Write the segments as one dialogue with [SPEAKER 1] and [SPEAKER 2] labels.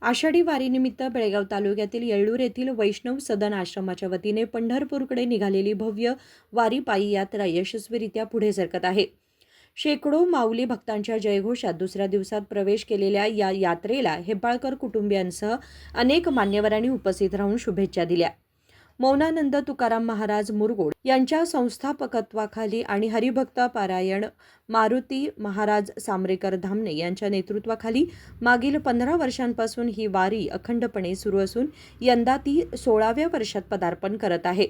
[SPEAKER 1] आषाढी वारीनिमित्त बेळगाव तालुक्यातील येळ्ळूर येथील वैष्णव सदन आश्रमाच्या वतीने पंढरपूरकडे निघालेली भव्य वारी पायी यात्रा यशस्वीरित्या पुढे सरकत आहे. शेकडो माऊली भक्तांच्या जयघोषात दुसऱ्या दिवसात प्रवेश केलेल्या या यात्रेला हेब्बाळकर कुटुंबियांसह अनेक मान्यवरांनी उपस्थित राहून शुभेच्छा दिल्या. मौनानंद तुकाराम महाराज मुरगोड यांच्या संस्थापकत्वाखाली आणि हरिभक्त पारायण मारुती महाराज सामरेकर धामणे यांच्या नेतृत्वाखाली मागील 15 वर्षांपासून ही वारी अखंडपणे सुरू असून यंदा ती 16व्या वर्षात पदार्पण करत आहे.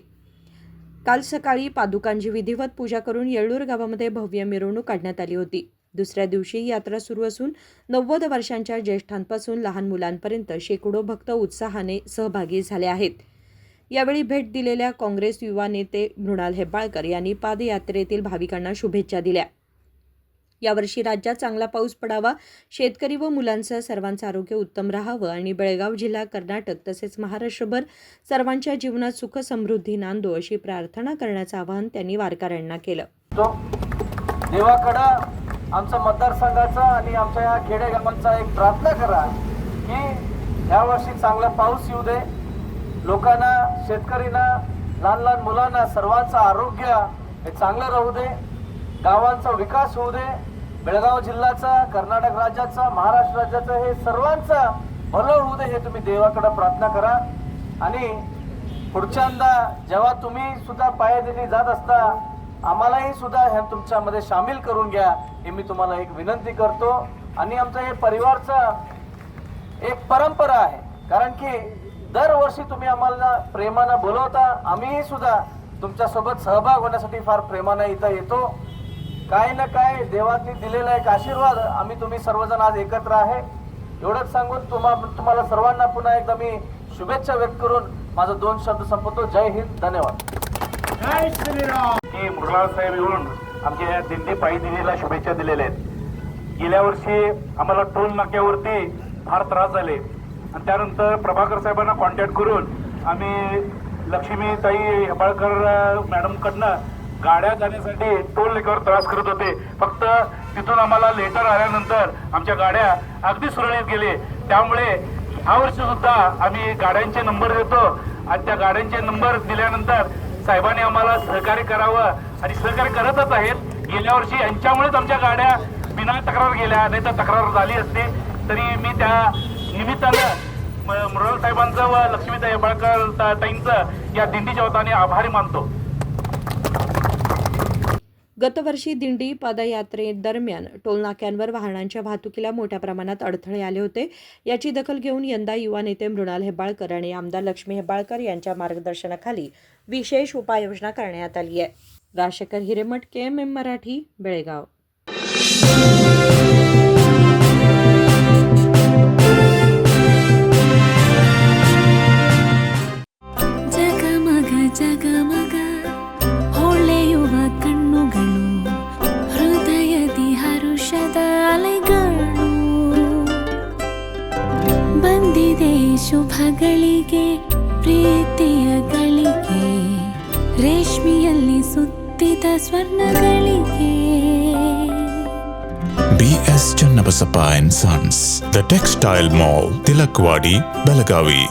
[SPEAKER 1] काल सकाळी पादुकांची विधिवत पूजा करून येळ्ळूर गावामध्ये भव्य मिरवणूक काढण्यात आली होती. दुसऱ्या दिवशी यात्रा सुरू असून 90 वर्षांच्या ज्येष्ठांपासून लहान मुलांपर्यंत शेकडो भक्त उत्साहाने सहभागी झाले आहेत. यावेळी भेट दिलेल्या काँग्रेस युवा नेते मृणाल हेब्बाळकर यांनी पादयात्रेतील भाविकांना शुभेच्छा दिल्या. यावर्षी राज्यात चांगला पाऊस पडावा, शेतकरी व मुलांसह सर्वांचं आरोग्य उत्तम राहावं आणि बेळगाव जिल्हा, कर्नाटक तसेच महाराष्ट्रभर सर्वांच्या जीवनात सुख समृद्धी नांदो अशी प्रार्थना करण्याचं आवाहन त्यांनी वारकऱ्यांना केलं.
[SPEAKER 2] देवाकडं आमचा मतदारसंघाचा आणि आमच्या या खेडेगावांचा एक प्रार्थना करा की यावर्षी चांगला पाऊस येऊ दे, लोकांना, शेतकऱ्यांना, लहान लहान मुलांना सर्वांचं आरोग्य हे चांगलं राहू दे, गावांचा विकास होऊ दे, बेळगाव जिल्ह्याचा, कर्नाटक राज्याचा, महाराष्ट्र राज्याचं हे सर्वांचं भलं होऊ दे, हे तुम्ही देवाकडे प्रार्थना करा. आणि पुढच्यांदा जेव्हा तुम्ही सुद्धा पायदिनी जात असता आम्हालाही सुद्धा हे तुमच्यामध्ये सामील करून घ्या, हे मी तुम्हाला एक विनंती करतो. आणि आमचं हे परिवारचं एक परंपरा आहे, कारण की दरवर्षी तुम्ही आम्हाला प्रेमानं बोलवता, आम्हीही सुद्धा तुमच्यासोबत सहभाग होण्यासाठी फार प्रेमानं इथं येतो. काय ना काय देवाने दिलेला एक आशीर्वाद, आम्ही तुम्ही सर्वजण आज एकत्र आहे एवढंच सांगून तुम्हाला सर्वांना पुन्हा एकदा मी शुभेच्छा व्यक्त करून माझं 2 शब्द संपवतो. जय हिंद, धन्यवाद.
[SPEAKER 3] जय श्रीराम. की मृणाल साहेब येऊन आमच्या या दिंडी पायी दिंडीला शुभेच्छा दिलेल्या आहेत. गेल्या वर्षी आम्हाला टोल नाक्यावरती फार त्रास झाले आणि त्यानंतर प्रभाकर साहेबांना कॉन्टॅक्ट करून आम्ही लक्ष्मीताई हेब्बाळकर मॅडमकडनं गाड्या जाण्यासाठी टोल नाक्यावर त्रास करत होते. फक्त तिथून आम्हाला लेटर आल्यानंतर आमच्या गाड्या अगदी सुरळीत गेले. त्यामुळे ह्या वर्षी सुद्धा आम्ही गाड्यांचे नंबर देतो आणि त्या गाड्यांचे नंबर दिल्यानंतर साहेबांनी आम्हाला सहकार्य करावं आणि सहकार्य करतच आहेत. गेल्या वर्षी यांच्यामुळेच आमच्या गाड्या बिना तक्रार गेल्या, नाही तर तक्रार झाली असते. तरी मी त्या निमित्तानं मृणाल साहेबांचं व लक्ष्मीताई हेब्बाळकर ताईंचं या दिंडीच्या वतीने आभारी मानतो.
[SPEAKER 1] गतवर्षी दिंडी पदयात्रेदरम्यान टोलनाक्यांवर वाहनांच्या वाहतुकीला मोठ्या प्रमाणात अडथळे आले होते. याची दखल घेऊन यंदा युवा नेते मृणाल हेब्बाळकर आणि आमदार लक्ष्मी हेब्बाळकर यांच्या मार्गदर्शनाखाली विशेष उपाययोजना करण्यात आली आहे. राजशेखर हिरेमठ, KMM मराठी, बेळगाव.
[SPEAKER 4] ಬಂದಿದೆ ಶುಭಗಳಿಗೆ ಪ್ರೀತಿಯ ಗಳಿಗೆ, ರೇಷ್ಮೆಯಲ್ಲಿ ಸುತ್ತಿದ ಸ್ವರ್ಣಗಳಿಗೆ.
[SPEAKER 5] BS Channabasappa and Sons, The Textile Mall, Tilakvadi, Belagavi.